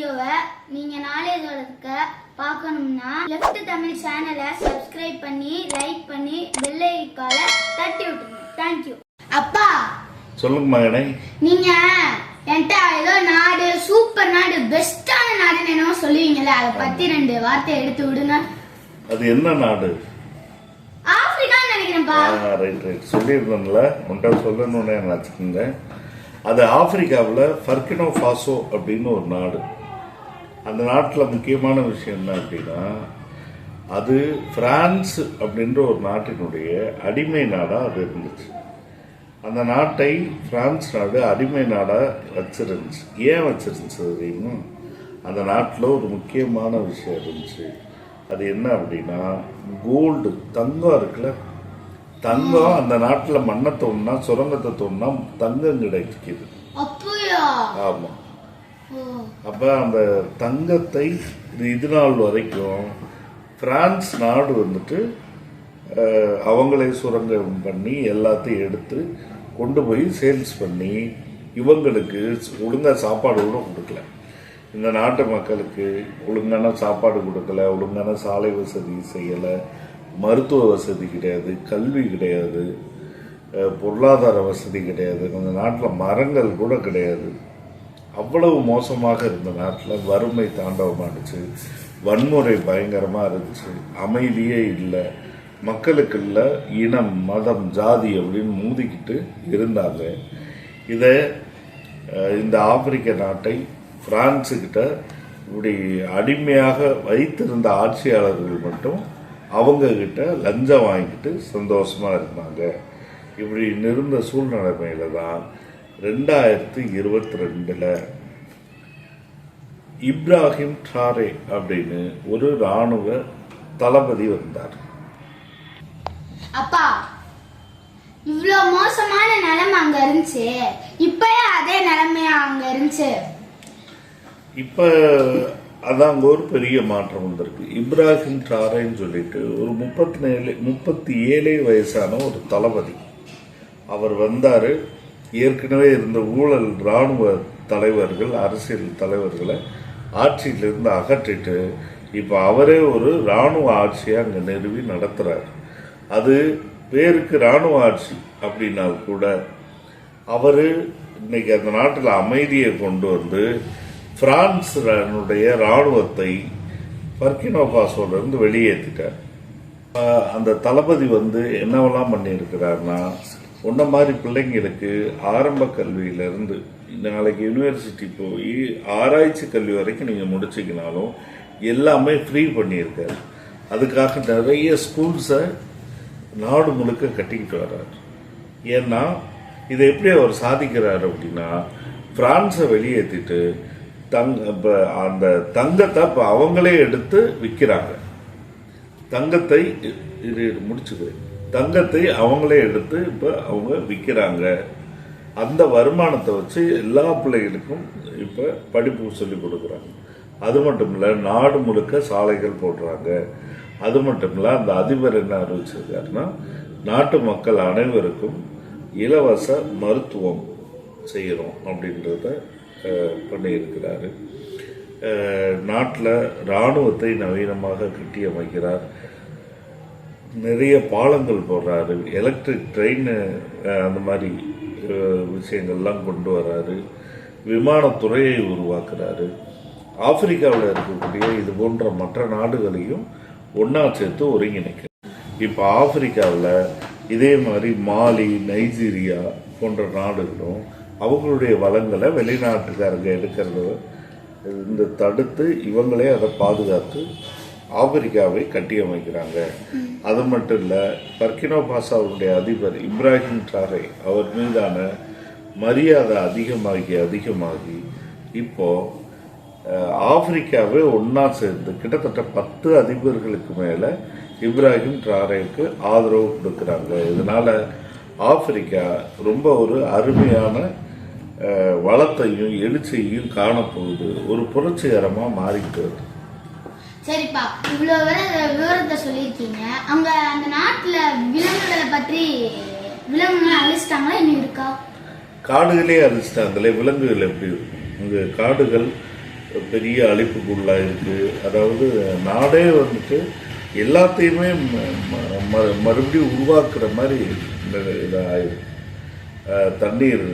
வீடியோவை நீங்க நாலேஜோட பார்க்கணும்னா லெஃப்ட் தமிழ் சேனலை சப்ஸ்கிரைப் பண்ணி லைக் பண்ணி பெல் ஐகானை தட்டி விட்டுருங்க. தேங்க்யூ. அப்பா சொல்லுங்க மகனே. நீங்க என்கிட்ட ஏதோ நாடு சூப்பர் நாடு பெஸ்டான நாடுன்னு என்னவோ சொல்லுவீங்கல்ல, அதை பத்தி 2 வார்த்தை எடுத்து விடுங்க. அது என்ன நாடு? ஆப்பிரிக்கான்னு நினைக்கிறேன்ப்பா. ரைட் சொல்லியிருந்தேன்ல, உன்கிட்ட சொல்லணும்னு நினச்சிருங்க. அது ஆப்பிரிக்காவில் ஃபர்கினோ ஃபாசோ அப்படின்னு ஒரு நாடு. அந்த நாட்டில் முக்கியமான விஷயம் என்ன அப்படின்னா, அது பிரான்ஸ் அப்படின்ற ஒரு நாட்டினுடைய அடிமை நாடாக அது இருந்துச்சு. அந்த நாட்டை பிரான்ஸ் நாடு அடிமை நாடாக வச்சிருந்துச்சு. ஏன் வச்சிருந்துச்சு அப்படின்னா, அந்த நாட்டில் ஒரு முக்கியமான விஷயம் இருந்துச்சு. அது என்ன அப்படின்னா, கோல்டு, தங்கம் இருக்குல்ல, தங்கம் அந்த நாட்டில் மண்ணை தோணுனா, சுரங்கத்தை தோணுனா தங்கம் கிடைக்குது. ஆமா. அப்ப அந்த தங்கத்தை இது நாள் வரைக்கும் பிரான்ஸ் நாடு வந்துட்டு அவங்களே சுரங்கம் பண்ணி எல்லாத்தையும் எடுத்து கொண்டு போய் சேல்ஸ் பண்ணி இவங்களுக்கு ஒழுங்கா சாப்பாடு கூட கொடுக்கல. இந்த நாட்டு மக்களுக்கு ஒழுங்கான சாப்பாடு கொடுக்கல, ஒழுங்கான சாலை வசதி செய்யலை, மருத்துவ வசதி கிடையாது, கல்வி கிடையாது, பொருளாதார வசதி கிடையாது. அந்த நாட்டில் மரங்கள் கூட கிடையாது. அவ்வளவு மோசமாக இருந்த நாட்டில் வறுமை தாண்டவமானுச்சு, வன்முறை பயங்கரமாக இருந்துச்சு, அமைதியே இல்லை, மக்களுக்குள்ள இனம் மதம் ஜாதி அப்படின்னு மூதிக்கிட்டு இருந்தாங்க. இதை இந்த ஆப்பிரிக்க நாட்டை பிரான்ஸுக்கிட்ட இப்படி அடிமையாக வைத்திருந்த ஆட்சியாளர்கள் மட்டும் அவங்க கிட்ட லஞ்சம் வாங்கிட்டு சந்தோஷமா இருந்தாங்க. இப்படி இருந்த சூழ்நிலைமையில தான் 2022 இப்ராஹிம் ட்ராரே அப்படின்னு ஒரு ராணுவ தளபதி வந்தார். அப்பா, இவ்வளவு மோசமான நிலைமை அங்க இருந்துச்சு, இப்பயே அதே நிலைமையா அங்க இருந்துச்சு? இப்ப அதான் அங்க ஒரு பெரிய மாற்றம் வந்திருக்கு. இப்ராஹிம் ட்ராரேன்னு சொல்லிட்டு ஒரு 37 வயசான ஒரு தளபதி அவர் வந்தாரு. ஏற்கனவே இருந்த ஊழல் இராணுவ தலைவர்கள், அரசியல் தலைவர்களை ஆட்சியிலிருந்து அகற்றிட்டு இப்ப அவரே ஒரு இராணுவ ஆட்சியை அங்க நிறுவி நடத்துறாரு. அது பேருக்கு இராணுவ ஆட்சி அப்படின்னா கூட அவரு இன்னைக்கு அந்த நாட்டில் அமைதியை கொண்டு வந்து பிரான்ஸுடைய இராணுவத்தை ஃபர்கினோ ஃபாசோல இருந்து வெளியேற்றிட்டார். அந்த தளபதி வந்து என்னவெல்லாம் பண்ணியிருக்கிறார்னா, உன்ன மாதிரி பிள்ளைங்களுக்கு ஆரம்ப கல்வியிலிருந்து நாளைக்கு யூனிவர்சிட்டி போய் ஆராய்ச்சி கல்வி வரைக்கும் நீங்கள் முடிச்சிக்கினாலும் எல்லாமே ஃப்ரீ பண்ணியிருக்காரு. அதுக்காக நிறைய ஸ்கூல்ஸை நாடு முழுக்க கட்டிக்கிட்டு வர்றாரு. ஏன்னா இதை எப்படி அவர் சாதிக்கிறார் அப்படின்னா, பிரான்ஸை வெளியேற்றிட்டு அந்த தங்கத்தை இப்போ அவங்களே எடுத்து விற்கிறாங்க. தங்கத்தை முடிச்சுக்கிறேன், தங்கத்தை அவங்களே எடுத்து இப்போ அவங்க விற்கிறாங்க. அந்த வருமானத்தை வச்சு எல்லா பிள்ளைகளுக்கும் இப்போ படிப்பு சொல்லி கொடுக்குறாங்க. அது மட்டும் இல்லை, நாடு முழுக்க சாலைகள் போடுறாங்க. அது மட்டும் இல்லை, அந்த அதிபர் என்ன அறிவிச்சிருக்காருன்னா, நாட்டு மக்கள் அனைவருக்கும் இலவச மருத்துவம் செய்கிறோம் அப்படின்றத பண்ணியிருக்கிறாரு. நாட்டில் இராணுவத்தை நவீனமாக கட்டி அமைக்கிறார். நிறைய பாலங்கள் போடுறாரு, எலக்ட்ரிக் ட்ரெயின் அந்த மாதிரி விஷயங்கள்லாம் கொண்டு வர்றாரு. விமானத்துறையை உருவாக்குறாரு. ஆப்பிரிக்காவில் இருக்கக்கூடிய இது போன்ற மற்ற நாடுகளையும் ஒன்னா சேர்த்து ஒருங்கிணைக்கிறார். இப்போ ஆப்பிரிக்காவில் இதே மாதிரி மாலி, நைஜீரியா போன்ற நாடுகளும் அவங்களுடைய வளங்களை வெளிநாட்டுக்காரங்க எடுக்கிறத இந்த தடுத்து இவங்களே அதை பாதுகாத்து ஆப்பிரிக்காவை கட்டி அமைக்கிறாங்க. அது மட்டும் இல்லை, ஃபர்கினோ ஃபாசோவுடைய அதிபர் இப்ராஹிம் ட்ராரே அவர் மீதான மரியாதை அதிகமாகி இப்போ ஆப்பிரிக்காவே ஒன்னா சேர்ந்து கிட்டத்தட்ட 10 அதிபர்களுக்கு மேல இப்ராஹிம் ட்ராரேக்கு ஆதரவு கொடுக்குறாங்க. இதனால ஆப்பிரிக்கா ரொம்ப ஒரு அருமையான வளத்தையும் எழுச்சியையும் காணப்போகுது. ஒரு புரட்சிகரமா மாறிட்டு வருது. சரிப்பா, இவ்வளவு விவரத்தை சொல்லியிருக்கீங்க. அங்க அந்த நாட்டுல விலங்குகளை பற்றி, விலங்குகளை அழிச்சிட்டாங்களா இன்னும் இருக்கா? காடுகளே அழிச்சிட்டாங்களே, விலங்குகள் எப்படி இருக்கும்? இங்க காடுகள் பெரிய அழிப்புக்குள்ளாக இருக்குது. அதாவது நாடே வந்துட்டு எல்லாத்தையுமே மறுபடியும் உருவாக்குற மாதிரி இதாகிடும். தண்ணீர்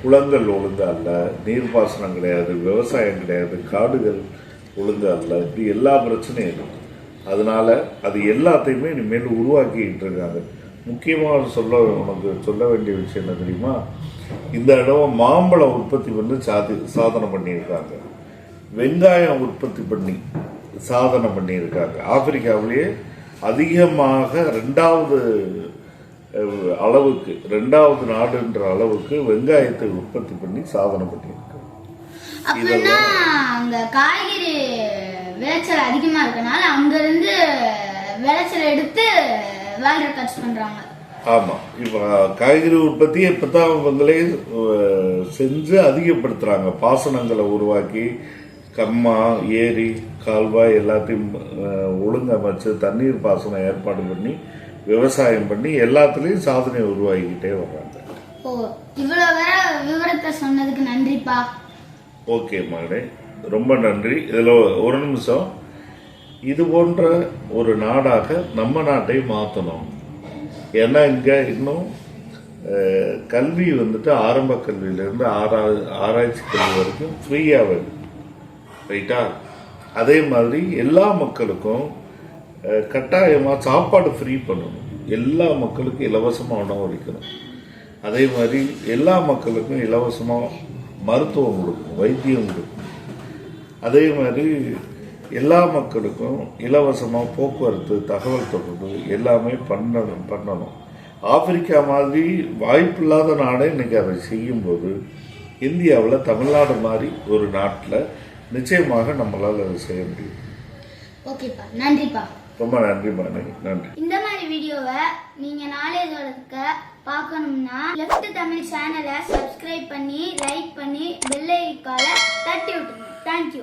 குளங்கள் ஒழுங்கா அல்ல, நீர்ப்பாசனம் கிடையாது, விவசாயம் கிடையாது, காடுகள் ஒழுங்கா அல்ல, இப்படி எல்லா பிரச்சனையும் இருக்கும். அதனால அது எல்லாத்தையுமே இனிமேல் உருவாக்கிட்டு இருக்காங்க. முக்கியமாக உனக்கு சொல்ல வேண்டிய விஷயம் என்ன தெரியுமா? இந்த இடம் மாம்பழம் உற்பத்தி பண்ணி சாதனை பண்ணியிருக்காங்க, வெங்காயம் உற்பத்தி பண்ணி சாதனை பண்ணியிருக்காங்க. ஆப்பிரிக்காவிலேயே அதிகமாக ரெண்டாவது நாடுன்ற அளவுக்கு வெங்காயத்தை உற்பத்தி பண்ணி சாதனை பண்ணியிருக்காங்க. அப்படின்னா அங்க காய்கறி விளைச்சல் அதிகமா இருக்கனால அங்க இருந்து விளைச்சல் எடுத்து வேல்ட் ரெக்கார்ட்ஸ் பண்றாங்க. ஆமா, இப்ப காய்கறி உற்பத்தியை இப்பதான் இவங்களே செஞ்சு அதிகப்படுத்துறாங்க. பாசனங்களை உருவாக்கி கம்மா, ஏரி, கால்வாய் எல்லாத்தையும் ஒழுங்கமைச்சு தண்ணீர் பாசனம் ஏற்பாடு பண்ணி விவசாயம் பண்ணி எல்லாத்துலயும் சாதனை உருவாகிக்கிட்டே வர்றாங்க. ஓ, இவ்வளவு வேற விவரத்தை சொன்னதுக்கு நன்றிப்பா. ஓகே மகனே, ரொம்ப நன்றி. இதுல ஒரு நிமிஷம், இது போன்ற ஒரு நாடாக நம்ம நாட்டை மாற்றணும். ஏன்னா இங்க இன்னும் கல்வி வந்துட்டு ஆரம்ப கல்வியிலிருந்து ஆராய்ச்சி கல்வி வரைக்கும் ஃப்ரீயா வருது, ரைட்டா? அதே மாதிரி எல்லா மக்களுக்கும் கட்டாயமா சாப்பாடு ஃப்ரீ பண்ணணும். எல்லா மக்களுக்கும் இலவசமா உணவு அளிக்கணும். அதே மாதிரி எல்லா மக்களுக்கும் இலவசமா மருத்துவம் கொடுக்கணும், வைத்தியம் கொடுக்கணும். அதே மாதிரி எல்லா மக்களுக்கும் இலவசமாக போக்குவரத்து, தகவல் தொடர்பு எல்லாமே பண்ணணும். ஆப்பிரிக்கா மாதிரி வாய்ப்பில்லாத நாடே இன்னைக்கு அதை செய்யும்போது இந்தியாவில் தமிழ்நாடு மாதிரி ஒரு நாட்டில் நிச்சயமாக நம்மளால் அதை செய்ய முடியும். ஓகேப்பா, நன்றிப்பா. ரொம்ப நன்றிப்பா. நன்றி. இந்த மாதிரி வீடியோவை நீங்க நாலேஜ் வளர்க்க பார்க்கணும்னா லெஃப்ட் தமிழ் சேனலை சப்ஸ்கிரைப் பண்ணி லைக் பண்ணி பெல் ஐகானை தட்டி விட்டுருங்க. தேங்க்யூ.